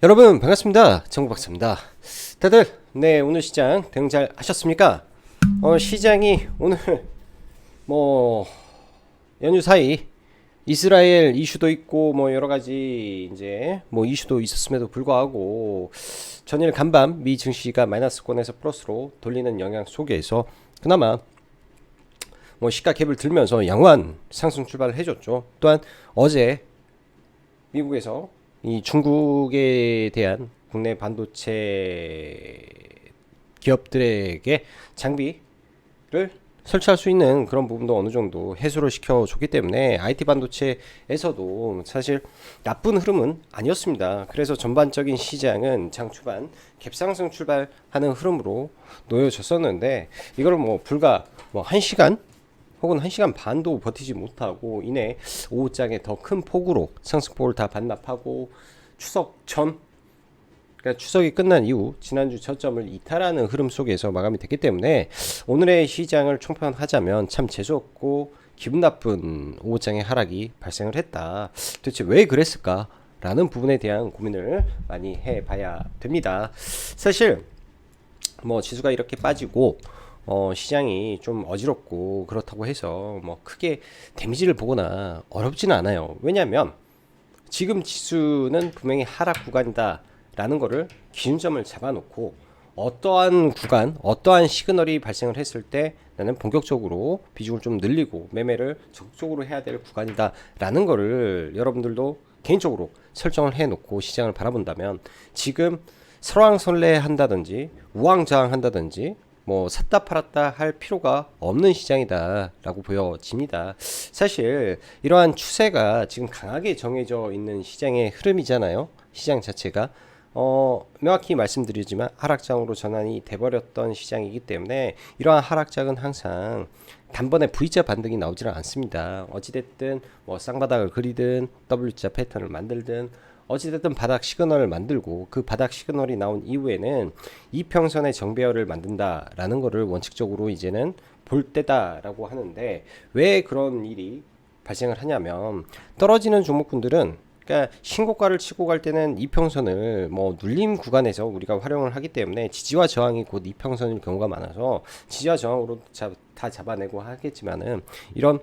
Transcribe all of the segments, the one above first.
여러분 반갑습니다. 정국박사입니다. 다들 오늘 시장 대응 잘 하셨습니까? 시장이 오늘 뭐 연휴 사이 이스라엘 이슈도 있고 뭐 여러가지 이제 뭐 이슈도 있었음에도 불구하고 전일 간밤 미 증시가 마이너스권에서 플러스로 돌리는 영향 속에서 그나마 뭐 시가 갭을 들면서 양호한 상승 출발을 해줬죠. 또한 어제 미국에서 이 중국에 대한 국내 반도체 기업들에게 장비를 설치할 수 있는 그런 부분도 어느 정도 해소를 시켜줬기 때문에 IT 반도체에서도 사실 나쁜 흐름은 아니었습니다. 그래서 전반적인 시장은 장 초반 갭상승 출발하는 흐름으로 놓여졌었는데 이걸 뭐 불과 뭐 1시간 혹은 1시간 반도 버티지 못하고 이내 오후장에 더 큰 폭으로 상승폭을 다 반납하고 추석 전 그러니까 추석이 끝난 이후 지난주 저점을 이탈하는 흐름 속에서 마감이 됐기 때문에 오늘의 시장을 총평하자면 참 재수없고 기분 나쁜 오후장의 하락이 발생을 했다. 도대체 왜 그랬을까? 라는 부분에 대한 고민을 많이 해봐야 됩니다. 사실 뭐 지수가 이렇게 빠지고 시장이 좀 어지럽고 그렇다고 해서 뭐 크게 데미지를 보거나 어렵지는 않아요. 왜냐하면 지금 지수는 분명히 하락 구간이다 라는 거를 기준점을 잡아놓고 어떠한 구간, 어떠한 시그널이 발생을 했을 때 나는 본격적으로 비중을 좀 늘리고 매매를 적극적으로 해야 될 구간이다 라는 거를 여러분들도 개인적으로 설정을 해놓고 시장을 바라본다면 지금 설왕설래 한다든지 우왕좌왕 한다든지 뭐 샀다 팔았다 할 필요가 없는 시장이다 라고 보여집니다. 사실 이러한 추세가 지금 강하게 정해져 있는 시장의 흐름이잖아요. 시장 자체가 명확히 말씀드리지만 하락장으로 전환이 돼버렸던 시장이기 때문에 이러한 하락장은 항상 단번에 V자 반등이 나오지는 않습니다. 어찌됐든 뭐 쌍바닥을 그리든 W자 패턴을 만들든 어찌됐든 바닥 시그널을 만들고 그 바닥 시그널이 나온 이후에는 이평선의 정배열을 만든다라는 거를 원칙적으로 이제는 볼 때다라고 하는데 왜 그런 일이 발생을 하냐면 떨어지는 종목군들은 그러니까 신고가를 치고 갈 때는 이평선을 뭐 눌림 구간에서 우리가 활용을 하기 때문에 지지와 저항이 곧 이평선일 경우가 많아서 지지와 저항으로 다 잡아내고 하겠지만은 이런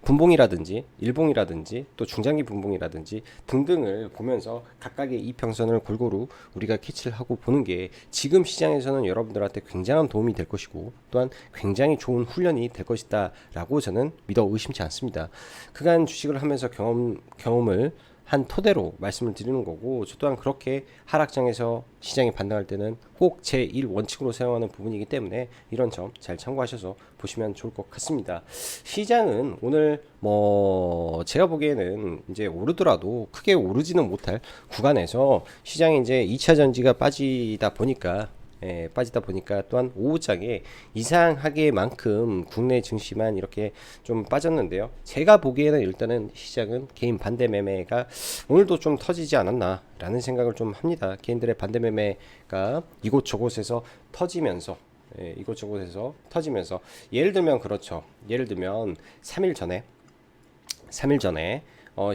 분봉이라든지 일봉이라든지 또 중장기 분봉이라든지 등등을 보면서 각각의 이평선을 골고루 우리가 캐치를 하고 보는 게 지금 시장에서는 여러분들한테 굉장한 도움이 될 것이고 또한 굉장히 좋은 훈련이 될 것이다 라고 저는 믿어 의심치 않습니다. 그간 주식을 하면서 경험을 한 토대로 말씀을 드리는 거고 저 또한 그렇게 하락장에서 시장이 반등할 때는 꼭 제1원칙으로 사용하는 부분이기 때문에 이런 점 잘 참고하셔서 보시면 좋을 것 같습니다. 시장은 오늘 뭐 제가 보기에는 이제 오르더라도 크게 오르지는 못할 구간에서 시장이 이제 2차 전지가 빠지다 보니까 또한 오후장에 이상하게만큼 국내 증시만 이렇게 좀 빠졌는데요. 제가 보기에는 일단은 시장은 개인 반대 매매가 오늘도 좀 터지지 않았나 라는 생각을 좀 합니다. 개인들의 반대 매매가 이곳저곳에서 터지면서 이곳저곳에서 터지면서 예를 들면 그렇죠. 예를 들면 3일 전에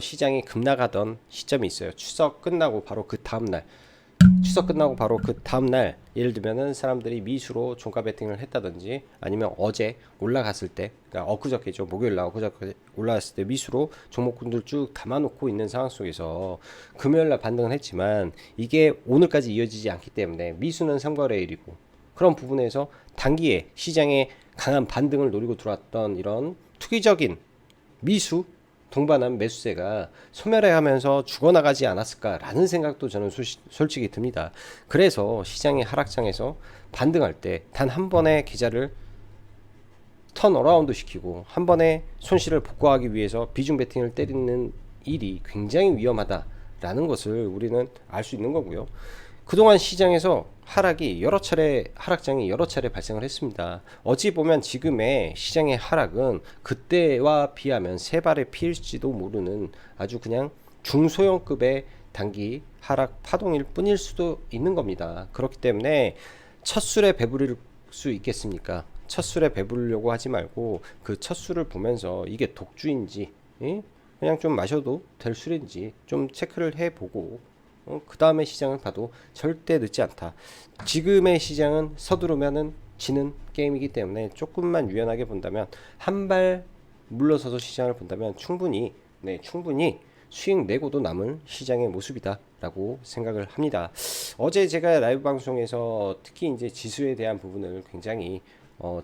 시장이 급락하던 시점이 있어요. 추석 끝나고 바로 그 다음날 예를 들면은 사람들이 미수로 종가 베팅을 했다든지 아니면 어제 올라갔을 때 그러니까 엊그저께죠. 목요일날 엊그저께 올라갔을 때 미수로 종목군들 쭉 담아놓고 있는 상황 속에서 금요일날 반등을 했지만 이게 오늘까지 이어지지 않기 때문에 미수는 3거래일이고 그런 부분에서 단기에 시장에 강한 반등을 노리고 들어왔던 이런 투기적인 미수 동반한 매수세가 소멸해가면서 죽어나가지 않았을까라는 생각도 저는 솔직히 듭니다. 그래서 시장의 하락장에서 반등할 때 단 한 번의 계좌를 턴어라운드 시키고 한 번에 손실을 복구하기 위해서 비중 베팅을 때리는 일이 굉장히 위험하다라는 것을 우리는 알 수 있는 거고요. 그동안 시장에서 하락장이 여러 차례 발생을 했습니다. 어찌 보면 지금의 시장의 하락은 그때와 비하면 세 발의 피일지도 모르는 아주 그냥 중소형급의 단기 하락 파동일 뿐일 수도 있는 겁니다. 그렇기 때문에 첫 술에 배부를 수 있겠습니까? 첫 술에 배부르려고 하지 말고 그 첫 술을 보면서 이게 독주인지 그냥 좀 마셔도 될 술인지 좀 체크를 해보고 그 다음에 시장을 봐도 절대 늦지 않다. 지금의 시장은 서두르면은 지는 게임이기 때문에 조금만 유연하게 본다면, 한 발 물러서서 시장을 본다면 충분히 수익 내고도 남을 시장의 모습이다라고 생각을 합니다. 어제 제가 라이브 방송에서 특히 이제 지수에 대한 부분을 굉장히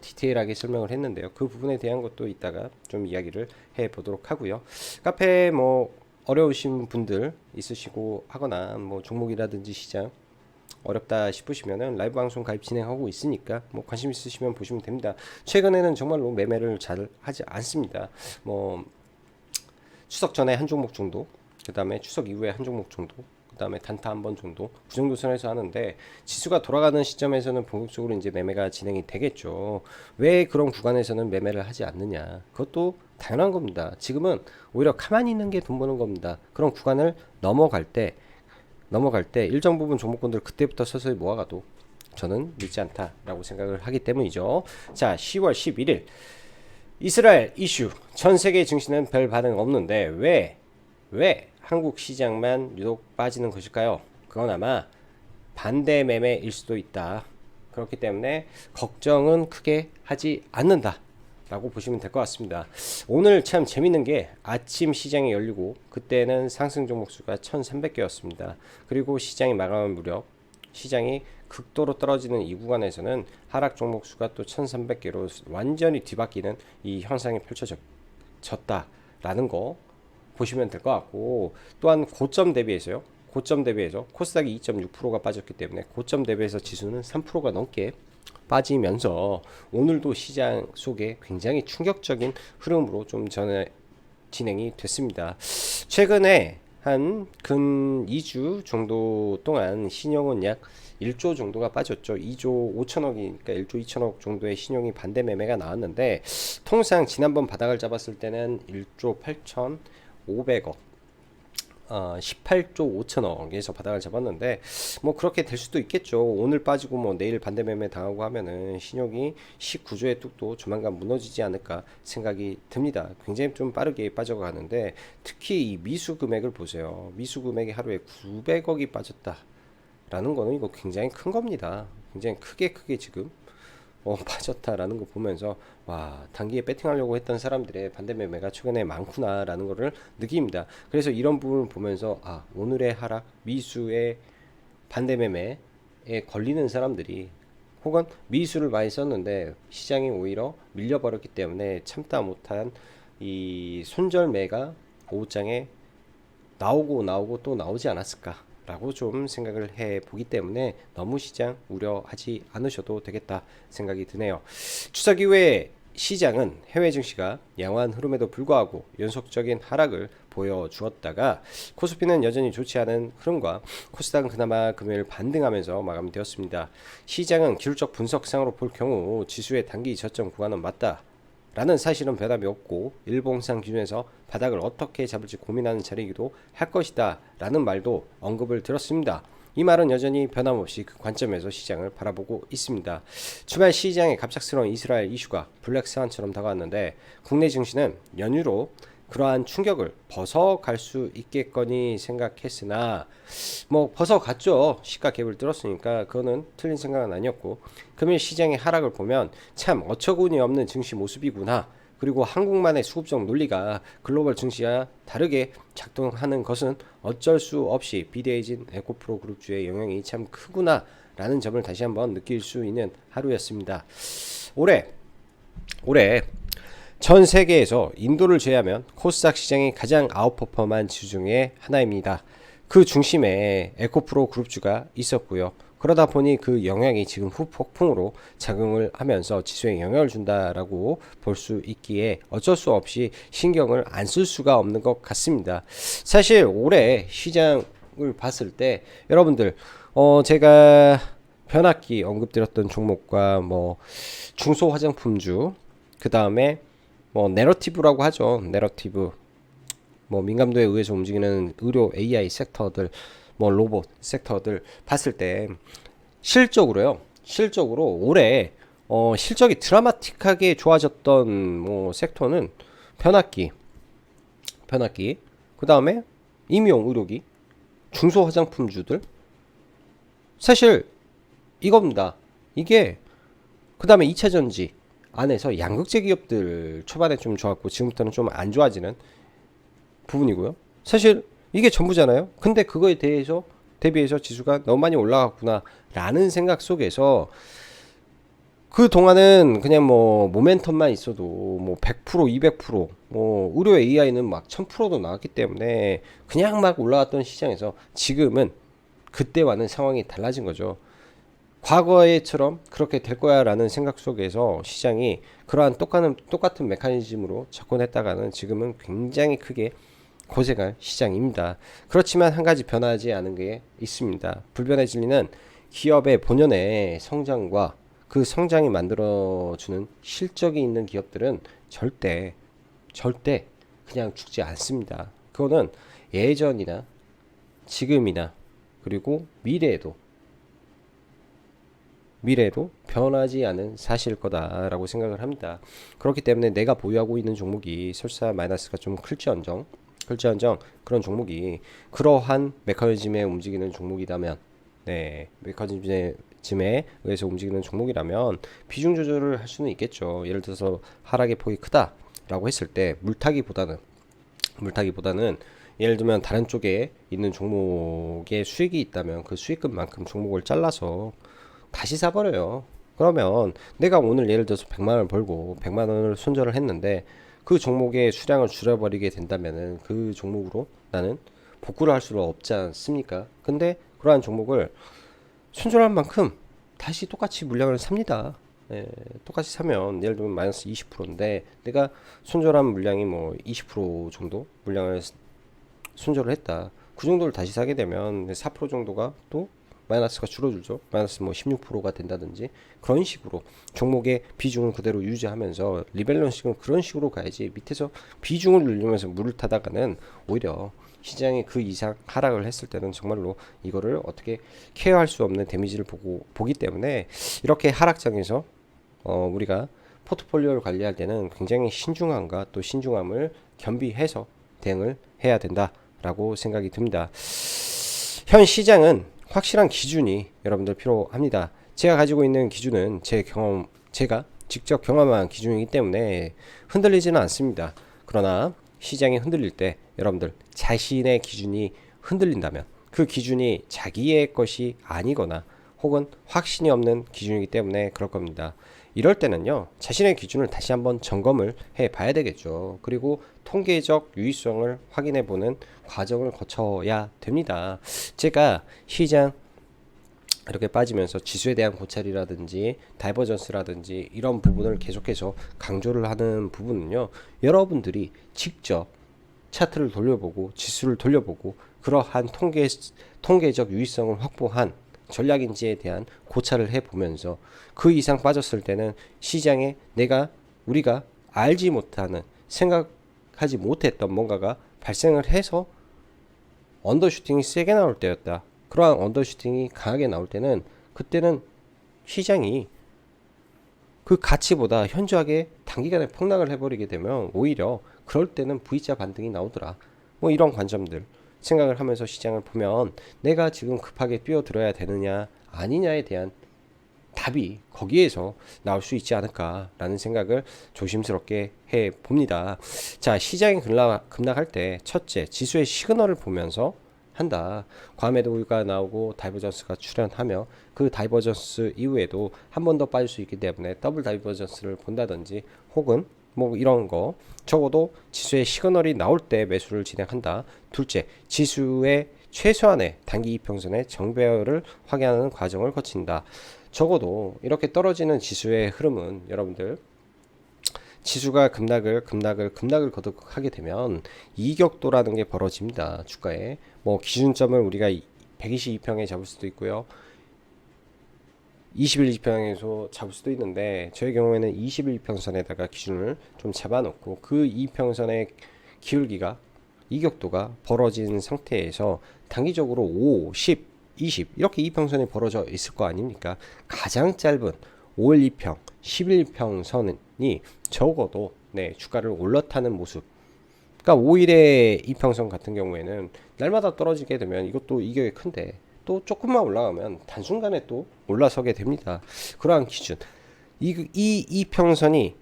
디테일하게 설명을 했는데요. 그 부분에 대한 것도 이따가 좀 이야기를 해 보도록 하고요. 카페 어려우신 분들 있으시고 하거나 종목이라든지 시장 어렵다 싶으시면은 라이브 방송 가입 진행하고 있으니까 관심 있으시면 보시면 됩니다. 최근에는 정말로 매매를 잘 하지 않습니다. 추석 전에 한 종목 정도, 그 다음에 추석 이후에 한 종목 정도, 그 다음에 단타 한 번 정도, 그 정도 선에서 하는데, 지수가 돌아가는 시점에서는 본격적으로 이제 매매가 진행이 되겠죠. 왜 그런 구간에서는 매매를 하지 않느냐? 그것도 당연한 겁니다. 지금은 오히려 가만히 있는 게 돈 버는 겁니다. 그런 구간을 넘어갈 때 일정 부분 종목군들 그때부터 서서히 모아가도 저는 늦지 않다라고 생각을 하기 때문이죠. 자, 10월 11일 이스라엘 이슈. 전 세계 증시는 별 반응 없는데 왜 한국 시장만 유독 빠지는 것일까요? 그건 아마 반대 매매일 수도 있다. 그렇기 때문에 걱정은 크게 하지 않는다 라고 보시면 될 것 같습니다. 오늘 참 재밌는 게 아침 시장이 열리고 그때는 상승 종목 수가 1300개였습니다. 그리고 시장이 마감할 무렵 시장이 극도로 떨어지는 이 구간에서는 하락 종목 수가 또 1300개로 완전히 뒤바뀌는 이 현상이 펼쳐졌다라는 거 보시면 될 것 같고, 또한 고점 대비해서 코스닥이 2.6%가 빠졌기 때문에 고점 대비해서 지수는 3%가 넘게 빠지면서 오늘도 시장 속에 굉장히 충격적인 흐름으로 좀 진행이 됐습니다. 최근에 한 근 2주 정도 동안 신용은 약 1조 정도가 빠졌죠. 2조 5천억이니까 1조 2천억 정도의 신용이 반대 매매가 나왔는데, 통상 지난번 바닥을 잡았을 때는 1조 8,500억 18조 5천억에서 바닥을 잡았는데, 그렇게 될 수도 있겠죠. 오늘 빠지고 내일 반대 매매 당하고 하면은 신용이 19조의 뚝도 조만간 무너지지 않을까 생각이 듭니다. 굉장히 좀 빠르게 빠져가는데, 특히 이 미수 금액을 보세요. 미수 금액이 하루에 900억이 빠졌다라는 거는 이거 굉장히 큰 겁니다. 굉장히 크게 지금 빠졌다라는 거 보면서, 와, 단기에 배팅하려고 했던 사람들의 반대 매매가 최근에 많구나라는 거를 느낍니다. 그래서 이런 부분을 보면서, 오늘의 하락, 미수의 반대 매매에 걸리는 사람들이, 혹은 미수를 많이 썼는데 시장이 오히려 밀려버렸기 때문에 참다 못한 이 손절매가 오후장에 나오고 또 나오지 않았을까 라고 좀 생각을 해 보기 때문에 너무 시장 우려하지 않으셔도 되겠다 생각이 드네요. 추석 이후에 시장은 해외 증시가 양호한 흐름에도 불구하고 연속적인 하락을 보여주었다가, 코스피는 여전히 좋지 않은 흐름과 코스닥은 그나마 금요일 반등하면서 마감되었습니다. 시장은 기술적 분석상으로 볼 경우 지수의 단기 저점 구간은 맞다 라는 사실은 변함이 없고, 일봉상 기준에서 바닥을 어떻게 잡을지 고민하는 자리이기도 할 것이다 라는 말도 언급을 들었습니다. 이 말은 여전히 변함없이 그 관점에서 시장을 바라보고 있습니다. 주말 시장의 갑작스러운 이스라엘 이슈가 블랙스완처럼 다가왔는데, 국내 증시는 연휴로 그러한 충격을 벗어갈 수 있겠거니 생각했으나 벗어갔죠. 시가 갭을 뚫었으니까 그거는 틀린 생각은 아니었고, 금일 시장의 하락을 보면 참 어처구니 없는 증시 모습이구나, 그리고 한국만의 수급적 논리가 글로벌 증시와 다르게 작동하는 것은 어쩔 수 없이 비대해진 에코프로 그룹주의 영향이 참 크구나 라는 점을 다시 한번 느낄 수 있는 하루였습니다. 올해 전 세계에서 인도를 제외하면 코스닥 시장이 가장 아웃퍼폼한 지수 중에 하나입니다. 그 중심에 에코프로 그룹주가 있었고요. 그러다 보니 그 영향이 지금 후폭풍으로 작용을 하면서 지수에 영향을 준다라고 볼 수 있기에 어쩔 수 없이 신경을 안 쓸 수가 없는 것 같습니다. 사실 올해 시장을 봤을 때 여러분들 제가 변압기 언급드렸던 종목과 중소 화장품주, 그 다음에 내러티브라고 하죠. 내러티브, 민감도에 의해서 움직이는 의료 AI 섹터들, 로봇 섹터들 봤을 때 실적으로 올해 실적이 드라마틱하게 좋아졌던 섹터는 변압기, 그 다음에 임용 의료기, 중소 화장품주들 사실 이겁니다. 이게 그 다음에 2차전지 안에서 양극재 기업들 초반에 좀 좋았고 지금부터는 좀 안 좋아지는 부분이고요. 사실 이게 전부잖아요. 근데 그거에 대비해서 지수가 너무 많이 올라갔구나 라는 생각 속에서 그 동안은 그냥 뭐 모멘텀만 있어도 뭐 100%, 200%뭐 의료 AI는 막 1000%도 나왔기 때문에 그냥 막 올라갔던 시장에서 지금은 그때와는 상황이 달라진 거죠. 과거에처럼 그렇게 될 거야 라는 생각 속에서 시장이 그러한 똑같은 메커니즘으로 접근했다가는 지금은 굉장히 크게 고생할 시장입니다. 그렇지만 한 가지 변하지 않은 게 있습니다. 불변의 진리는 기업의 본연의 성장과 그 성장이 만들어주는 실적이 있는 기업들은 절대 그냥 죽지 않습니다. 그거는 예전이나 지금이나 그리고 미래에도 변하지 않은 사실일 거다라고 생각을 합니다. 그렇기 때문에 내가 보유하고 있는 종목이 설사 마이너스가 좀 클지언정 그런 종목이 그러한 메커니즘에 움직이는 종목이라면 메커니즘에 의해서 움직이는 종목이라면 비중 조절을 할 수는 있겠죠. 예를 들어서 하락의 폭이 크다라고 했을 때 물타기보다는 예를 들면 다른 쪽에 있는 종목에 수익이 있다면 그 수익금만큼 종목을 잘라서 다시 사버려요. 그러면 내가 오늘 예를 들어서 100만원을 벌고 100만원을 손절을 했는데 그 종목의 수량을 줄여버리게 된다면은 그 종목으로 나는 복구를 할 수가 없지 않습니까? 근데 그러한 종목을 손절한 만큼 다시 똑같이 물량을 삽니다. 똑같이 사면 예를 들면 마이너스 20%인데 내가 손절한 물량이 뭐 20% 정도 물량을 손절을 했다. 그 정도를 다시 사게 되면 4% 정도가 또 마이너스가 줄어들죠. 마이너스 뭐 16%가 된다든지 그런 식으로 종목의 비중을 그대로 유지하면서 리밸런싱은 그런 식으로 가야지 밑에서 비중을 늘리면서 물을 타다가는 오히려 시장이 그 이상 하락을 했을 때는 정말로 이거를 어떻게 케어할 수 없는 데미지를 보기 때문에 이렇게 하락장에서 우리가 포트폴리오를 관리할 때는 굉장히 신중함과 또 신중함을 겸비해서 대응을 해야 된다라고 생각이 듭니다. 현 시장은 확실한 기준이 여러분들 필요합니다. 제가 가지고 있는 기준은 제가 직접 경험한 기준이기 때문에 흔들리지는 않습니다. 그러나 시장이 흔들릴 때 여러분들 자신의 기준이 흔들린다면 그 기준이 자기의 것이 아니거나 혹은 확신이 없는 기준이기 때문에 그럴 겁니다. 이럴 때는요, 자신의 기준을 다시 한번 점검을 해 봐야 되겠죠. 그리고 통계적 유의성을 확인해 보는 과정을 거쳐야 됩니다. 제가 시장 이렇게 빠지면서 지수에 대한 고찰이라든지 다이버전스라든지 이런 부분을 계속해서 강조를 하는 부분은요, 여러분들이 직접 차트를 돌려보고 지수를 돌려보고 그러한 통계적 유의성을 확보한 전략인지에 대한 고찰을 해보면서 그 이상 빠졌을 때는 시장에 우리가 알지 못하는 생각하지 못했던 뭔가가 발생을 해서 언더슈팅이 세게 나올 때였다. 그러한 언더슈팅이 강하게 나올 때는 그때는 시장이 그 가치보다 현저하게 단기간에 폭락을 해버리게 되면 오히려 그럴 때는 V자 반등이 나오더라. 뭐 이런 관점들 생각을 하면서 시장을 보면 내가 지금 급하게 뛰어들어야 되느냐 아니냐에 대한 답이 거기에서 나올 수 있지 않을까라는 생각을 조심스럽게 해 봅니다. 자, 시장이 급락할 때 첫째 지수의 시그널을 보면서 한다. 과매도가 나오고 다이버전스가 출현하며 그 다이버전스 이후에도 한 번 더 빠질 수 있기 때문에 더블 다이버전스를 본다든지 혹은 뭐 이런 거 적어도 지수의 시그널이 나올 때 매수를 진행한다. 둘째, 지수의 최소한의 단기 이평선의 정배열을 확인하는 과정을 거친다. 적어도 이렇게 떨어지는 지수의 흐름은 여러분들 지수가 급락을 거듭하게 되면 이격도라는 게 벌어집니다. 주가에 뭐 기준점을 우리가 122평에 잡을 수도 있고요. 21지평에서 잡을 수도 있는데 저의 경우에는 21평선에다가 기준을 좀 잡아놓고 그 이평선의 기울기가 이격도가 벌어진 상태에서 단기적으로 5, 10, 20 이렇게 이평선이 벌어져 있을 거 아닙니까? 가장 짧은 5일 2평, 11평선이 적어도 주가를 올라타는 모습 그러니까 5일의 이평선 같은 경우에는 날마다 떨어지게 되면 이것도 이격이 큰데 또 조금만 올라가면 단순간에 또 올라서게 됩니다. 그러한 기준. 이 이평선이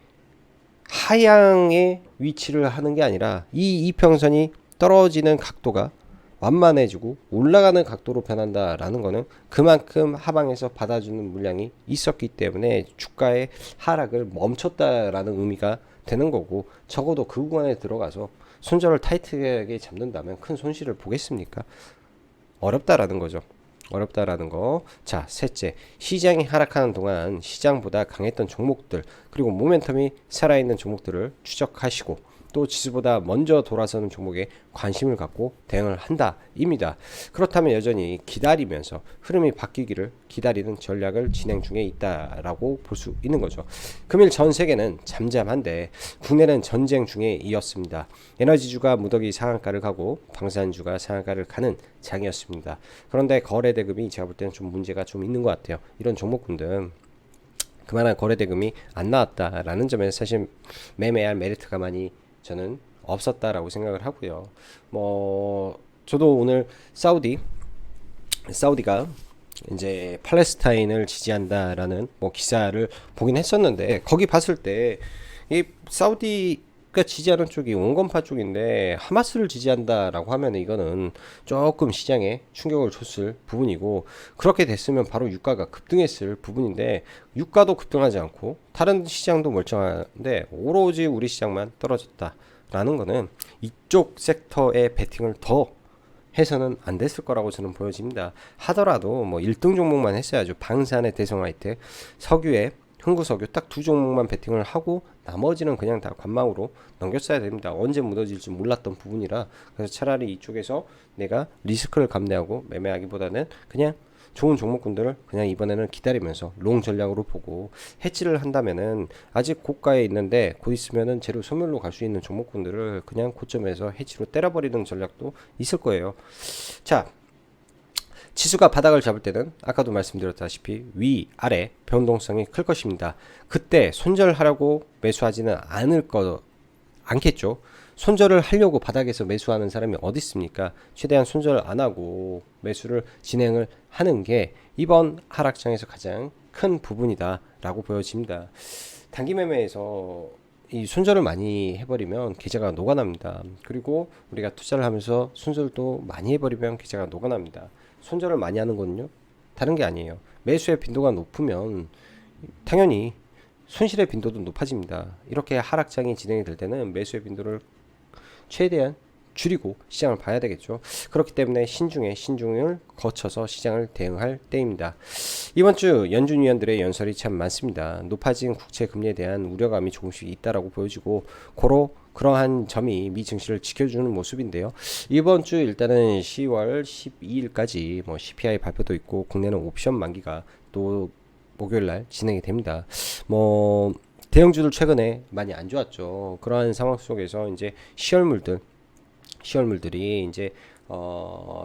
하향의 위치를 하는 게 아니라 이 이평선이 떨어지는 각도가 완만해지고 올라가는 각도로 변한다라는 거는 그만큼 하방에서 받아주는 물량이 있었기 때문에 주가의 하락을 멈췄다라는 의미가 되는 거고, 적어도 그 구간에 들어가서 손절을 타이트하게 잡는다면 큰 손실을 보겠습니까? 어렵다라는 거죠. 어렵다라는 거. 자, 셋째, 시장이 하락하는 동안 시장보다 강했던 종목들, 그리고 모멘텀이 살아있는 종목들을 추적하시고 또 지수보다 먼저 돌아서는 종목에 관심을 갖고 대응을 한다 입니다. 그렇다면 여전히 기다리면서 흐름이 바뀌기를 기다리는 전략을 진행 중에 있다라고 볼 수 있는 거죠. 금일 전 세계는 잠잠한데 국내는 전쟁 중에 이었습니다. 에너지주가 무더기 상한가를 가고 방산주가 상한가를 가는 장이었습니다. 그런데 거래 대금이 제가 볼 때는 좀 문제가 좀 있는 것 같아요. 이런 종목군들 그만한 거래 대금이 안 나왔다라는 점에서 사실 매매할 메리트가 많이 저는 없었다라고 생각을 하고요. 뭐 저도 오늘 사우디가 이제 팔레스타인을 지지한다라는 뭐 기사를 보긴 했었는데, 거기 봤을 때 이 사우디가 지지하는 쪽이 온건파 쪽인데 하마스를 지지한다라고 하면 이거는 조금 시장에 충격을 줬을 부분이고, 그렇게 됐으면 바로 유가가 급등했을 부분인데 유가도 급등하지 않고 다른 시장도 멀쩡한데 오로지 우리 시장만 떨어졌다라는 거는 이쪽 섹터의 베팅을 더 해서는 안 됐을 거라고 저는 보여집니다. 하더라도 뭐 1등 종목만 했어야죠. 방산의 대성 하이텍, 석유의 흥구석유 딱 두 종목만 베팅을 하고 나머지는 그냥 다 관망으로 넘겼어야 됩니다. 언제 무너질지 몰랐던 부분이라, 그래서 차라리 이쪽에서 내가 리스크를 감내하고 매매하기보다는 그냥 좋은 종목군들을 그냥 이번에는 기다리면서 롱 전략으로 보고 해지를 한다면은 아직 고가에 있는데 곧 있으면은 재료 소멸로 갈 수 있는 종목군들을 그냥 고점에서 해지로 때려버리는 전략도 있을 거예요. 자, 지수가 바닥을 잡을 때는 아까도 말씀드렸다시피 위, 아래 변동성이 클 것입니다. 그때 손절하려고 매수하지는 않겠죠. 손절을 하려고 바닥에서 매수하는 사람이 어디 있습니까? 최대한 손절 안 하고 매수를 진행을 하는 게 이번 하락장에서 가장 큰 부분이다라고 보여집니다. 단기 매매에서 이 손절을 많이 해버리면 계좌가 녹아납니다. 그리고 우리가 투자를 하면서 손절도 많이 해버리면 계좌가 녹아납니다. 손절을 많이 하는 거는요, 다른 게 아니에요. 매수의 빈도가 높으면 당연히 손실의 빈도도 높아집니다. 이렇게 하락장이 진행이 될 때는 매수의 빈도를 최대한 줄이고 시장을 봐야 되겠죠. 그렇기 때문에 신중을 거쳐서 시장을 대응할 때입니다. 이번 주 연준 위원들의 연설이 참 많습니다. 높아진 국채 금리에 대한 우려감이 조금씩 있다라고 보여지고, 그러한 점이 미 증시를 지켜주는 모습인데요. 이번 주 일단은 10월 12일까지 뭐 CPI 발표도 있고 국내는 옵션 만기가 또 목요일날 진행이 됩니다. 뭐 대형주들 최근에 많이 안 좋았죠. 그러한 상황 속에서 이제 시월물들이 이제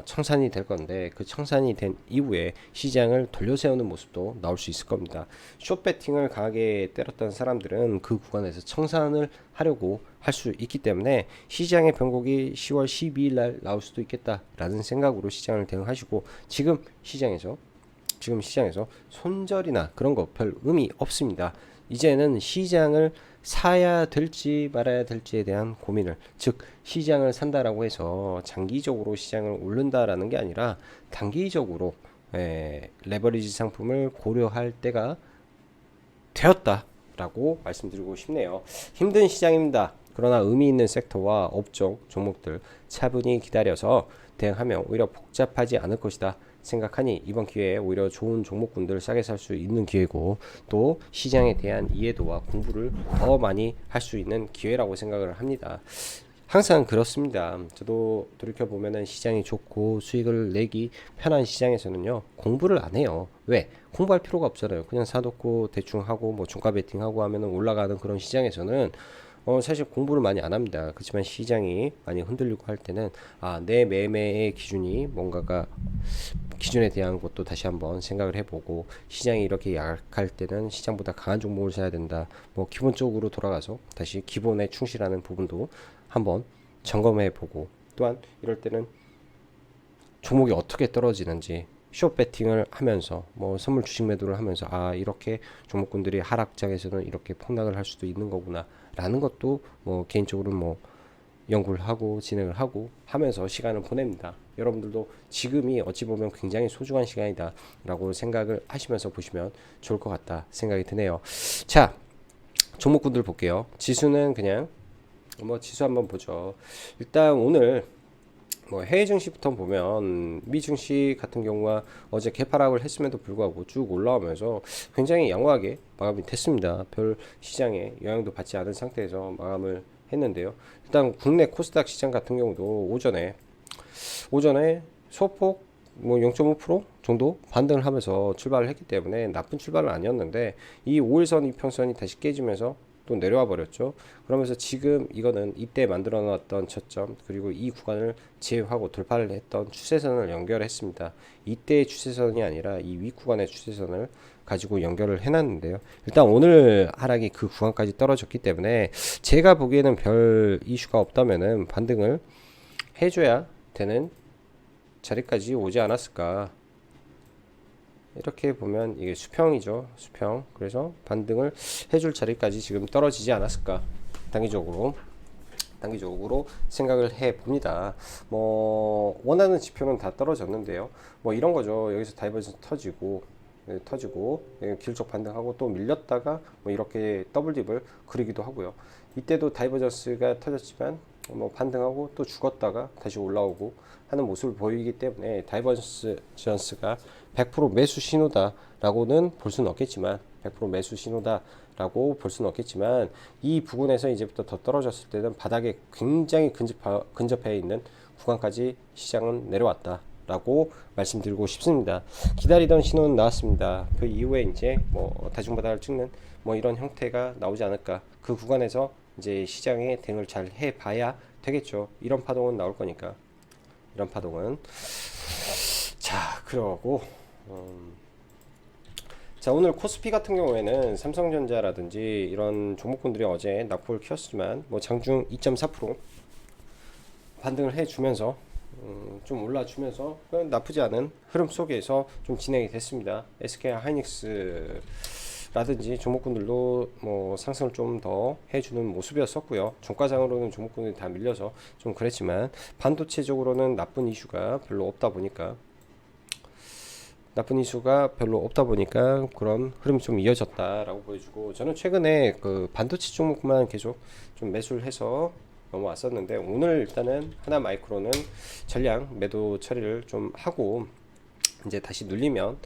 청산이 될 건데, 그 청산이 된 이후에 시장을 돌려세우는 모습도 나올 수 있을 겁니다. 숏 배팅을 강하게 때렸던 사람들은 그 구간에서 청산을 하려고 할 수 있기 때문에 시장의 변곡이 10월 12일 날 나올 수도 있겠다라는 생각으로 시장을 대응하시고, 지금 시장에서 손절이나 그런 거 별 의미 없습니다. 이제는 시장을 사야 될지 말아야 될지에 대한 고민을, 즉 시장을 산다라고 해서 장기적으로 시장을 오른다라는 게 아니라 단기적으로 레버리지 상품을 고려할 때가 되었다라고 말씀드리고 싶네요. 힘든 시장입니다. 그러나 의미 있는 섹터와 업종, 종목들 차분히 기다려서 대응하면 오히려 복잡하지 않을 것이다 생각하니 이번 기회에 오히려 좋은 종목군들 싸게 살 수 있는 기회고, 또 시장에 대한 이해도와 공부를 더 많이 할 수 있는 기회라고 생각을 합니다. 항상 그렇습니다. 저도 돌이켜보면은 시장이 좋고 수익을 내기 편한 시장에서는요, 공부를 안 해요. 왜? 공부할 필요가 없잖아요. 그냥 사놓고 대충 하고 뭐 종가 베팅하고 하면은 올라가는 그런 시장에서는 사실 공부를 많이 안 합니다. 그렇지만 시장이 많이 흔들리고 할 때는 내 매매의 기준이 뭔가가 기준에 대한 것도 다시 한번 생각을 해보고, 시장이 이렇게 약할 때는 시장보다 강한 종목을 사야 된다. 뭐 기본적으로 돌아가서 다시 기본에 충실하는 부분도 한번 점검해 보고, 또한 이럴 때는 종목이 어떻게 떨어지는지 숏 배팅을 하면서 뭐 선물 주식 매도를 하면서 아 이렇게 종목군들이 하락장에서는 이렇게 폭락을 할 수도 있는 거구나 라는 것도 뭐 개인적으로 뭐 연구를 하고 진행을 하고 하면서 시간을 보냅니다. 여러분들도 지금이 어찌 보면 굉장히 소중한 시간이다 라고 생각을 하시면서 보시면 좋을 것 같다 생각이 드네요. 자, 종목군들 볼게요. 지수는 그냥 뭐 지수 한번 보죠. 일단 오늘 뭐 해외 증시부터 보면 미 증시 같은 경우가 어제 개파락을 했음에도 불구하고 쭉 올라오면서 굉장히 양호하게 마감이 됐습니다. 별 시장에 영향도 받지 않은 상태에서 마감을 했는데요. 일단 국내 코스닥 시장 같은 경우도 오전에 소폭 뭐 0.5% 정도 반등을 하면서 출발을 했기 때문에 나쁜 출발은 아니었는데 이 5일선 이평선이 다시 깨지면서 또 내려와 버렸죠. 그러면서 지금 이거는 이때 만들어 놨던 저점 그리고 이 구간을 제외하고 돌파를 했던 추세선을 연결했습니다. 이때의 추세선이 아니라 이 위 구간의 추세선을 가지고 연결을 해놨는데요. 일단 오늘 하락이 그 구간까지 떨어졌기 때문에 제가 보기에는 별 이슈가 없다면은 반등을 해줘야 되는 자리까지 오지 않았을까. 이렇게 보면 이게 수평이죠. 수평. 그래서 반등을 해줄 자리까지 지금 떨어지지 않았을까. 단기적으로 생각을 해 봅니다. 뭐 원하는 지표는 다 떨어졌는데요. 뭐 이런 거죠. 여기서 다이버전스 터지고 길적 반등하고 또 밀렸다가 뭐 이렇게 더블딥을 그리기도 하고요. 이때도 다이버전스가 터졌지만 뭐 반등하고 또 죽었다가 다시 올라오고 하는 모습을 보이기 때문에 다이버전스가 100% 매수 신호다라고는 볼 수는 없겠지만 100% 매수 신호다라고 볼 수는 없겠지만 이 부분에서 이제부터 더 떨어졌을 때는 바닥에 굉장히 근접해 있는 구간까지 시장은 내려왔다. 라고 말씀드리고 싶습니다. 기다리던 신호는 나왔습니다. 그 이후에 이제 뭐 다중바닥을 찍는 뭐 이런 형태가 나오지 않을까. 그 구간에서 이제 시장의 대응을 잘 해봐야 되겠죠. 이런 파동은 나올 거니까. 이런 파동은. 자, 그러고 자, 오늘 코스피 같은 경우에는 삼성전자라든지 이런 종목군들이 어제 낙폭을 키웠지만 뭐 장중 2.4% 반등을 해주면서 좀 올라주면서 나쁘지 않은 흐름 속에서 좀 진행이 됐습니다. SK 하이닉스라든지 종목군들도 뭐 상승을 좀 더 해주는 모습이었었고요. 종가상으로는 종목군들이 다 밀려서 좀 그랬지만 반도체적으로는 나쁜 이슈가 별로 없다 보니까 그런 흐름이 좀 이어졌다라고 보여주고 저는 최근에 그 반도체 종목만 계속 좀 매수를 해서 넘어왔었는데 오늘 일단은 하나마이크로는 전량 매도 처리를 좀 하고 이제 다시 눌리면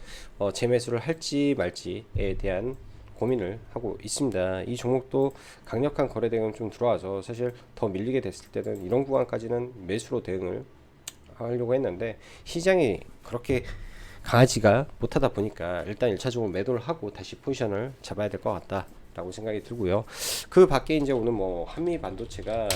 재매수를 할지 말지에 대한 고민을 하고 있습니다. 이 종목도 강력한 거래 대응이 좀 들어와서 사실 더 밀리게 됐을 때는 이런 구간까지는 매수로 대응을 하려고 했는데 시장이 그렇게 강하지가 못하다 보니까 일단 1차적으로 매도를 하고 다시 포지션을 잡아야 될 것 같다 라고 생각이 들고요. 그 밖에 이제 오늘 뭐 한미 반도체가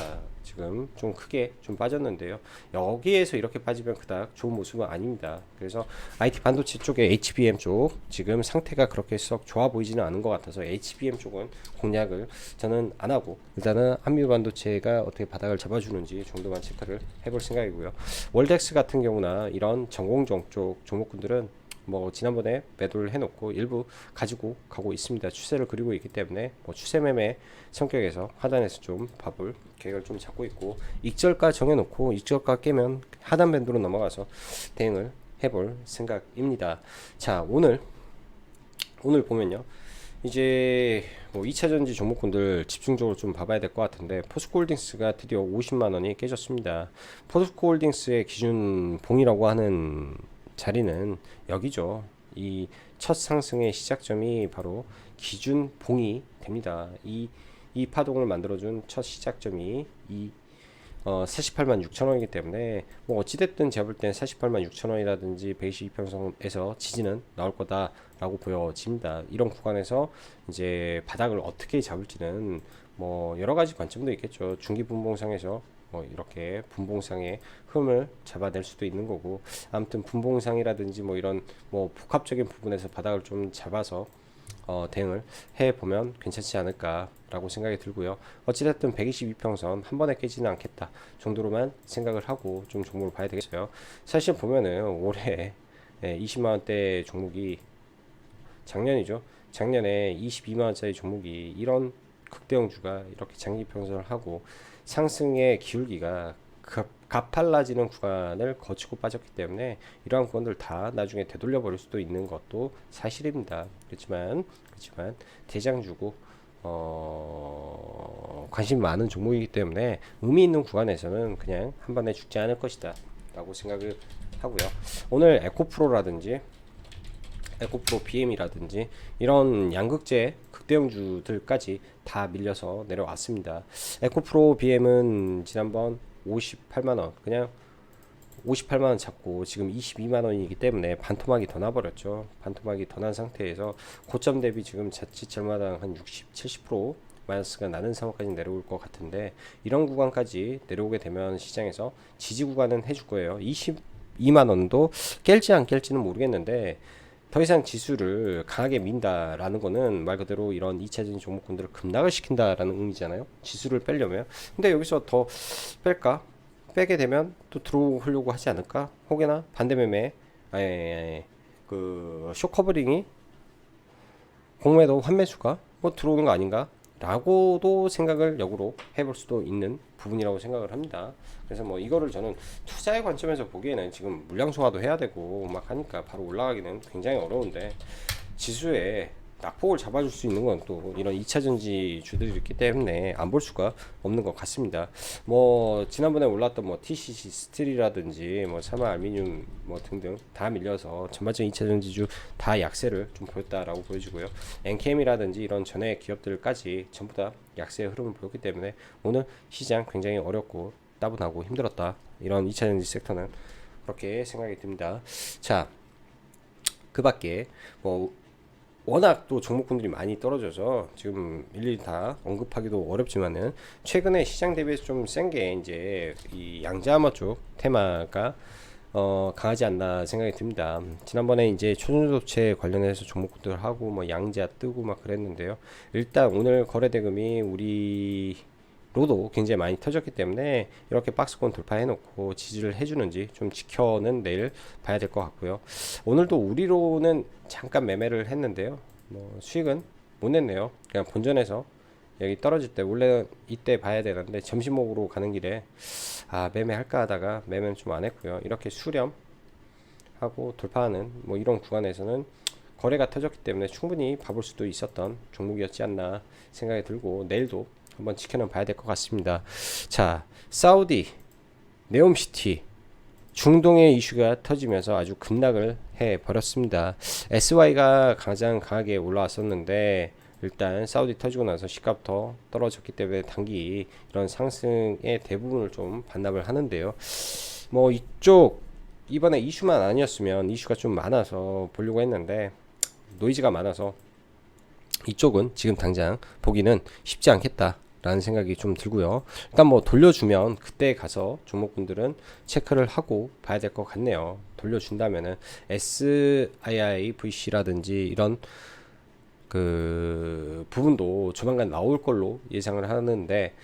지금 좀 크게 좀 빠졌는데요. 여기에서 이렇게 빠지면 그닥 좋은 모습은 아닙니다. 그래서 IT 반도체 쪽에 HBM 쪽 지금 상태가 그렇게 썩 좋아 보이지는 않은 것 같아서 HBM 쪽은 공략을 저는 안 하고 일단은 한미 반도체가 어떻게 바닥을 잡아주는지 정도만 체크를 해볼 생각이고요. 월덱스 같은 경우나 이런 전공정 쪽 종목군들은 뭐 지난번에 매도를 해놓고 일부 가지고 가고 있습니다. 추세를 그리고 있기 때문에 뭐 추세 매매 성격에서 하단에서 좀 밥을 계획을 좀 잡고 있고 익절가 정해놓고 익절가 깨면 하단 밴드로 넘어가서 대응을 해볼 생각입니다. 자, 오늘 보면요. 이제 뭐 2차전지 종목군들 집중적으로 좀 봐봐야 될 것 같은데 포스코홀딩스가 드디어 50만원이 깨졌습니다. 포스코홀딩스의 기준 봉이라고 하는 자리는 여기죠. 이 첫 상승의 시작점이 바로 기준 봉이 됩니다. 이 파동을 만들어준 첫 시작점이 48만 6천 원이기 때문에 뭐 어찌됐든 제가 볼 땐 48만 6천 원이라든지 122평선에서 지지는 나올 거다라고 보여집니다. 이런 구간에서 이제 바닥을 어떻게 잡을지는 뭐 여러 가지 관점도 있겠죠. 중기 분봉상에서 뭐 이렇게 분봉상의 흠을 잡아낼 수도 있는 거고 아무튼 분봉상이라든지 뭐 이런 뭐 복합적인 부분에서 바닥을 좀 잡아서 대응을 해보면 괜찮지 않을까라고 생각이 들고요. 어찌됐든 122평선 한 번에 깨지는 않겠다 정도로만 생각을 하고 좀 종목을 봐야 되겠어요. 사실 보면은 올해 20만원대 종목이 작년이죠. 작년에 22만원짜리 종목이 이런 극대형주가 이렇게 장기 평선을 하고 상승의 기울기가 가팔라지는 구간을 거치고 빠졌기 때문에 이러한 구간들 다 나중에 되돌려 버릴 수도 있는 것도 사실입니다. 그렇지만 대장주고 관심 많은 종목이기 때문에 의미 있는 구간에서는 그냥 한 번에 죽지 않을 것이다 라고 생각을 하고요. 오늘 에코프로라든지 에코프로 BM이라든지 이런 양극재 극대형주들까지 다 밀려서 내려왔습니다. 에코프로 BM은 지난번 58만원 그냥 58만원 잡고 지금 22만원이기 때문에 반토막이 더 나버렸죠. 반토막이 더 난 상태에서 고점 대비 지금 자칫 절마당 한 60, 70% 마이너스가 나는 상황까지 내려올 것 같은데 이런 구간까지 내려오게 되면 시장에서 지지 구간은 해줄 거예요. 22만원도 깰지 안 깰지는 모르겠는데 더 이상 지수를 강하게 민다라는 거는 말 그대로 이런 2차적인 종목군들을 급락을 시킨다라는 의미잖아요. 지수를 빼려면. 근데 여기서 더 뺄까? 빼게 되면 또 들어오려고 하지 않을까? 혹여나 반대매매, 그 쇼커버링이 공매도 환매수가 뭐 들어오는 거 아닌가? 라고도 생각을 역으로 해볼 수도 있는 부분이라고 생각을 합니다. 그래서 뭐 이거를 저는 투자의 관점에서 보기에는 지금 물량 소화도 해야 되고 막 하니까 바로 올라가기는 굉장히 어려운데 지수에 낙폭을 잡아줄 수 있는 건 또 이런 2차 전지 주들이 있기 때문에 안 볼 수가 없는 것 같습니다. 뭐 지난번에 올랐던 뭐 TCC 스틸이라든지 뭐 사마 알미늄 뭐 등등 다 밀려서 전반적인 2차 전지주 다 약세를 좀 보였다라고 보여지고요. NKM이라든지 이런 전해 기업들까지 전부 다 약세의 흐름을 보였기 때문에 오늘 시장 굉장히 어렵고 따분하고 힘들었다. 이런 2차 전지 섹터는 그렇게 생각이 듭니다. 자, 그 밖에 뭐 워낙 또 종목군들이 많이 떨어져서 지금 일일이 다 언급하기도 어렵지만은 최근에 시장 대비해서 좀 센 게 이제 이 양자암호 쪽 테마가 강하지 않나 생각이 듭니다. 지난번에 이제 초전도체 관련해서 종목들 하고 뭐 양자 뜨고 막 그랬는데요. 일단 오늘 거래 대금이 우리 로도 굉장히 많이 터졌기 때문에 이렇게 박스권 돌파해 놓고 지지를 해주는지 좀 지켜는 내일 봐야 될 것 같고요. 오늘도 우리로는 잠깐 매매를 했는데요. 뭐 수익은 못 냈네요. 그냥 본전에서 여기 떨어질 때 원래 이때 봐야 되는데 점심 먹으러 가는 길에 매매할까 하다가 매매는 좀 안 했고요. 이렇게 수렴하고 돌파하는 뭐 이런 구간에서는 거래가 터졌기 때문에 충분히 봐볼 수도 있었던 종목이었지 않나 생각이 들고 내일도 한번 지켜는 봐야 될 것 같습니다. 자, 사우디, 네옴시티, 중동의 이슈가 터지면서 아주 급락을 해 버렸습니다. SY가 가장 강하게 올라왔었는데 일단 사우디 터지고 나서 시값 더 떨어졌기 때문에 단기 이런 상승의 대부분을 좀 반납을 하는데요. 뭐 이쪽 이번에 이슈만 아니었으면 이슈가 좀 많아서 보려고 했는데 노이즈가 많아서 이쪽은 지금 당장 보기는 쉽지 않겠다 라는 생각이 좀 들고요. 일단 뭐 돌려주면 그때 가서 종목분들은 체크를 하고 봐야 될 것 같네요. 돌려준다면은 SIIVC라든지 이런 그 부분도 조만간 나올 걸로 예상을 하는데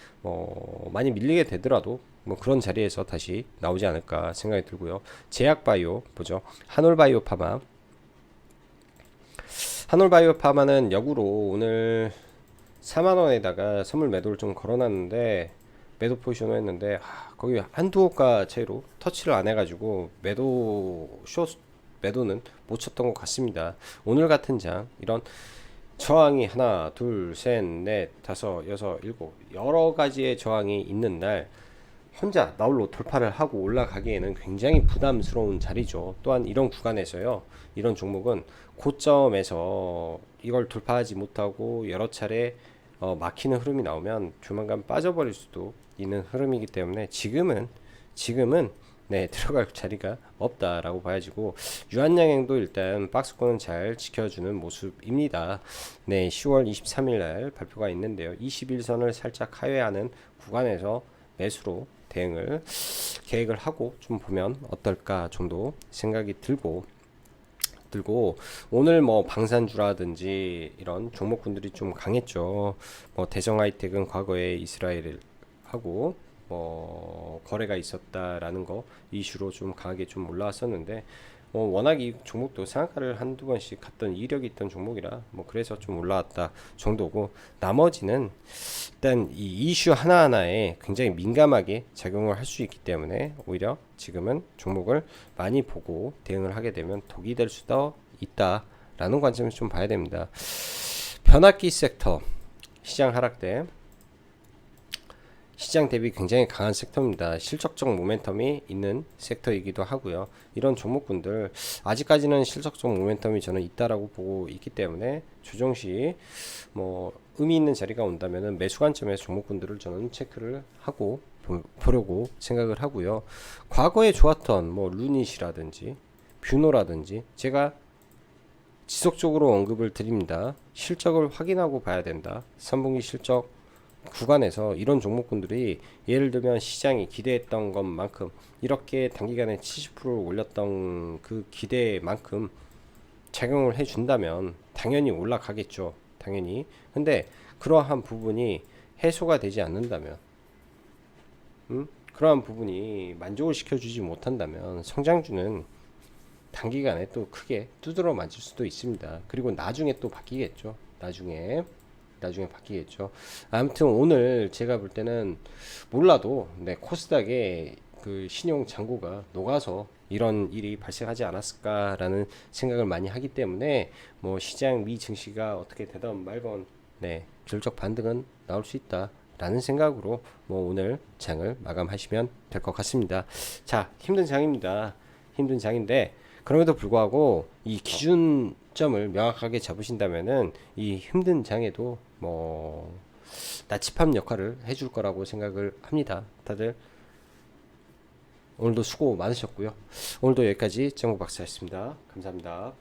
많이 밀리게 되더라도 뭐 그런 자리에서 다시 나오지 않을까 생각이 들고요. 제약바이오 보죠. 한올바이오파마는 역으로 오늘 4만원에다가 선물 매도를 좀 걸어놨는데 매도 포지션을 했는데 거기 한두 호가 차이로 터치를 안 해가지고 매도는 못 쳤던 것 같습니다. 오늘 같은 장 이런 저항이 하나 둘 셋 넷 다섯 여섯 일곱 여러 가지의 저항이 있는 날 혼자 나홀로 돌파를 하고 올라가기에는 굉장히 부담스러운 자리죠. 또한 이런 구간에서요, 이런 종목은 고점에서 이걸 돌파하지 못하고 여러 차례 막히는 흐름이 나오면 조만간 빠져버릴 수도 있는 흐름이기 때문에 지금은 네, 들어갈 자리가 없다라고 봐야지고 유한양행도 일단 박스권은 잘 지켜주는 모습입니다. 네, 10월 23일 날 발표가 있는데요. 21선을 살짝 하회하는 구간에서 매수로 대응을 계획을 하고 좀 보면 어떨까 정도 생각이 들고 들고 오늘 뭐 방산주라든지 이런 종목군들이 좀 강했죠. 뭐 대성 하이텍은 과거에 이스라엘을 하고 뭐 거래가 있었다라는 거 이슈로 좀 강하게 좀 올라왔었는데 워낙 이 종목도 상한가를 한두 번씩 갔던 이력이 있던 종목이라 뭐 그래서 좀 올라왔다 정도고, 나머지는 일단 이 이슈 하나하나에 굉장히 민감하게 작용을 할 수 있기 때문에 오히려 지금은 종목을 많이 보고 대응을 하게 되면 독이 될 수도 있다라는 관점에서 좀 봐야 됩니다. 변압기 섹터 시장 하락 때 시장 대비 굉장히 강한 섹터입니다. 실적적 모멘텀이 있는 섹터이기도 하고요. 이런 종목군들 아직까지는 실적적 모멘텀이 저는 있다라고 보고 있기 때문에 조정 시 뭐 의미 있는 자리가 온다면은 매수 관점에서 종목군들을 저는 체크를 하고 보려고 생각을 하고요. 과거에 좋았던 뭐 루닛이라든지 뷰노라든지 제가 지속적으로 언급을 드립니다. 실적을 확인하고 봐야 된다. 3분기 실적 구간에서 이런 종목군들이 예를 들면 시장이 기대했던 것만큼 이렇게 단기간에 70%를 올렸던 그 기대만큼 작용을 해준다면 당연히 올라가겠죠. 당연히. 근데 그러한 부분이 해소가 되지 않는다면, 그러한 부분이 만족을 시켜주지 못한다면 성장주는 단기간에 또 크게 두드러 맞을 수도 있습니다. 그리고 나중에 또 바뀌겠죠. 나중에 바뀌겠죠. 아무튼 오늘 제가 볼 때는 몰라도 코스닥에 그 신용 잔고가 녹아서 이런 일이 발생하지 않았을까라는 생각을 많이 하기 때문에 뭐 시장 미 증시가 어떻게 되던 말건 기술적 반등은 나올 수 있다라는 생각으로 뭐 오늘 장을 마감하시면 될 것 같습니다. 자, 힘든 장입니다. 힘든 장인데 그럼에도 불구하고 이 기준점을 명확하게 잡으신다면은 이 힘든 장에도 뭐 나치팜 역할을 해줄 거라고 생각을 합니다. 다들 오늘도 수고 많으셨고요. 오늘도 여기까지 정보 박사였습니다. 감사합니다.